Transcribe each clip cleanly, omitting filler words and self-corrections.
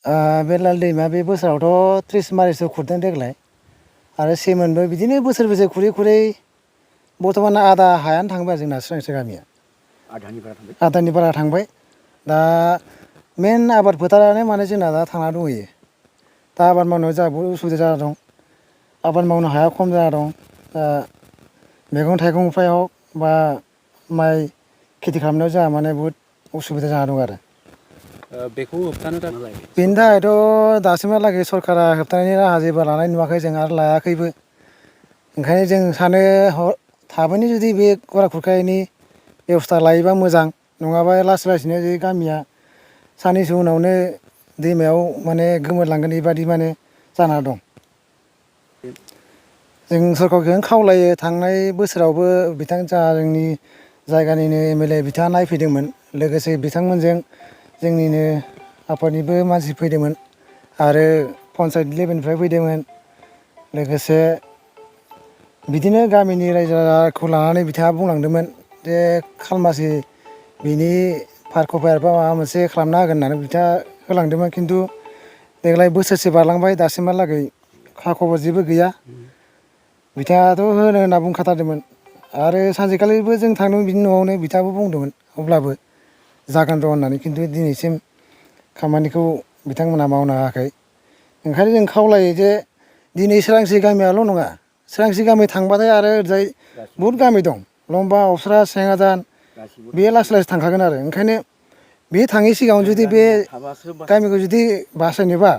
बे लाल दैमा बे बोसोरावथ' 30 मारिसो खुरदों देग्लाय आरो सेमोनबो बिदिनो बोसोर बोसोर खुरै खुरै बर्थमान आधा हायानो थांबाय जोंना सोरांसे गामिया आधानि बारा थांबाय दा मेन आबाद फोथारानो माने जोंना दा थांना दंहैयो दा आबाद मावनायाव जोंहा बहुद उसुबिदा जाना दं आबाद मावनो हाया खम जाना दं मैगं थाइगंनिफ्राय हक बा माइ खेथि खालामनायाव जोंहा माने बहुद उसुबिदा जाना दं आरो बेखौ होबथानो थाखाय बेनि थाखायथ' दासिमहालागै सरकारा होबथानायनि राहा जेबो लानाय नुवाखै जों आरो लायाखैबो ओंखायनो जों सानो थाबैनो जुदि बे गरा खुरखायैनि बेबस्था लायोबा मोजां नङाबा लासै लासैनो बे गामिया साननैसो उनावनो दैमायाव माने गोमोरलांगोन बेबादि माने जाना दं जों सरकारखौनो खावलायो थांनाय बोसोरावबो बिथां जोंनि जायगानिनो MLA बिथाङा नायफैदोंमोन लोगोसे बिथांमोनजों जोंनिनो आफादनिबो मानसि फैदोंमोन आरो पन्सायत लेभेलनिफ्राय फैदोंमोन लोगोसे बिदिनो गामिनि रायजो राजाखौ लानानै बिथाङा बुंलांदोंमोन जे खालमासि बिनि पार कभार बा माबा मोनसे खालामना होगोन होननानै बिथाङा होलांदोंमोन खिन्थु देग्लाय बोसोरसे बारलांबाय दासिमहालागै खा खबर जेबो गैया बिथाङाथ' होनो होनना बुंखाथारदोंमोन आरो सानसेखालिबो जों थांदोंमोन बिनि न'आवनो बिथाङाबो बुंदोंमोन अब्लाबो जागोन र' होननानै खिन्थु दिनैसिम खामानिखौ बिथांमोनहा मावनो हायाखै ओंखायनो जों खावलायो जे दिनै सोरांस्रि गामियाल' नङा सोरांस्रि गामि थांबाथाय आरो ओरैजाय बहुद गामि दं लंबा अबस्रा सेङाजान बे लासै लासै थांखागोन आरो ओंखायनो बे थाङै सिगाङाव जुदि बे गामिखौ जुदि बासायनोबा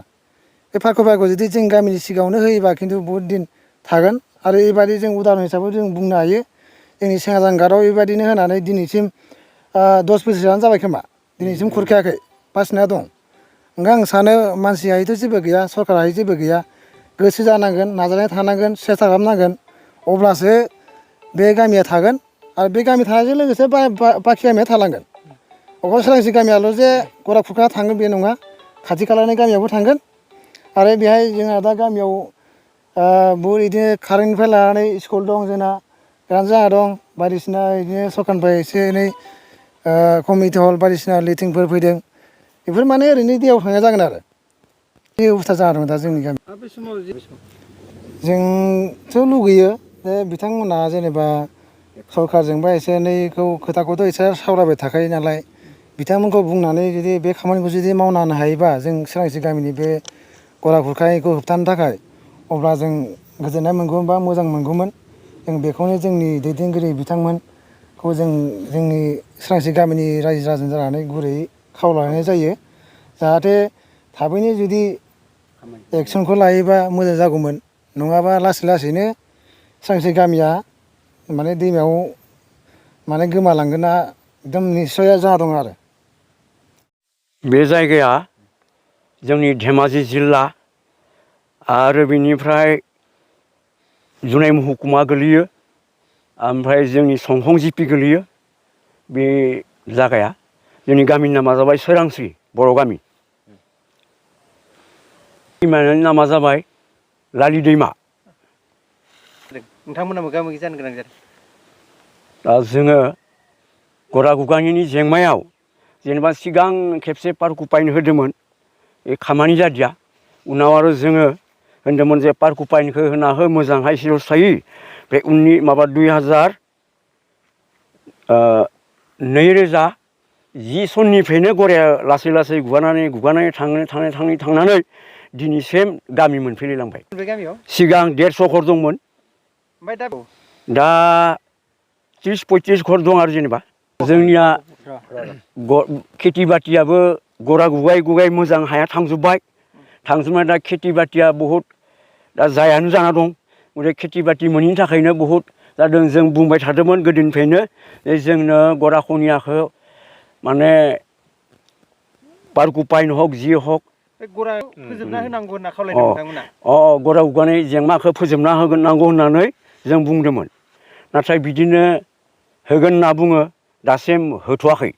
बे पार कभारखौ जुदि जों गामिनि सिगाङावनो होयोबा खिन्थु बहुद दिन थागोन आरो बेबायदि जों उदाहरन हिसाबै जों बुंनो हायो जोंनि सेङाजान घाटआव बेबायदिनो होनानै दिनैसिम 10 बोसोरानो जाबाय खोमा दिनैसिम खुरखायाखै बासिना दं ओंखायनो आं सानो मानसियाथ' जेबो गैया सरकाराहाय जेबो गैया गोसो जानांगोन नाजानाय थानांगोन सेस्था खालामनांगोन अब्लासो बे गामिया थागोन आरो बे गामि थानायजों लोगोसे बाखि गामिया थालांगोन अकल सोरांस्रि गामियाल' जे गरा खुरखाना थांगोन बे नङा खाथि खालानि गामियावबो थांगोन आरो बेहाय जोंहा दा गामियाव बहुद बिदिनो कारेन्टनिफ्राय लानानै स्कुल दं जोंना कारेन्ट जाना दं बायदिसिना बिदिनो सरकारनिफ्राय एसे एनै कमिउनिटि हल बायदिसिना लेट्रिनफोर फैदों बेफोर माने ओरैनो दैयाव थांनाय जागोन आरो बे अबस्था जाना दं दा जोंनि गामियाव बे समाव जोंथ' लुगैयो जे बिथांमोना जेनेबा सरकारजोंबा एसे एनैखौ खोथाखौथ' एसे सावरायबाय थाखायो नालाय बिथांमोनखौ बुंनानै जुदि बे खामानिखौ जुदि मावना होनो हायोबा जों सोरांस्रि गामिनि बे गरा खुरखानायखौ होबथानो थाखाय अब्ला जों गोजोननाय मोनगौमोन बा मोजां मोनगौमोन जों बेखौनो जोंनि दैदेनगिरि बिथांमोनखौ जों जोंनि सोरांस्रि गामिनि रायजो राजाजों जानानै गुरैयै खावलायनाय जायो जाहाथे थाबैनो जुदि एक्सनखौ लायोबा मोजां जागौमोन नङाबा लासै लासैनो सोरांस्रि गामिया माने दैमायाव माने गोमालांगोना एकदम निस्सय जाना दं आरो बे जायगाया जोंनि धेमाजि जिल्ला आरो बेनिफ्राय जुनाय महकुमा गोलैयो ओमफ्राय जोंनि संखं जिपि गोलैयो बे जायगाया जोंनि गामिनि नामा जाबाय सोरांस्रि बर' गामि दैमानि नामा जाबाय लालि दैमा नोंथांमोना मोगा मोगि जानो गोनां जादों दा जोङो गरा गुगानिनि जेंमायाव जेनेबा सिगां खेबसे पारकुपाइन होदोंमोन बे खामानि जादिया उनाव आरो जोङो होनदोंमोन जे पारकुपाइनखौ होना हो मोजांहाय सिरस्थायै बे उननि माबा 2010 सननिफ्रायनो गराया लासै लासै गुगानानै थांनानै दिनैसिम गामि मोनफैलायलांबाय बे गामियाव सिगां 150 घर दंमोन ओमफ्राय दा 30-35 घर दं आरो जेनेबा जोंनिया खेथि बाथियाबो गरा गुगाय मोजां हाया थांजोबनाय दा खेथि बाथिया बहुद दा जायानो जाना दं गथिखे खेथि बाथि मोनैनि थाखायनो बहुद जादों जों बुंबाय थादोंमोन गोदोनिफ्रायनो जोंनो गरा खनियाखौ माने पारकुपाइन हक जि हक गरा फोजोबना होनांगौ होनना खावलायदों नोंथांमोना गरा गुगानाय जेंनाखौ फोजोबना होनांगौ होननानै जों बुंदोंमोन नाथाय बिदिनो होगोन होनना बुङो दासिम होथ'वाखै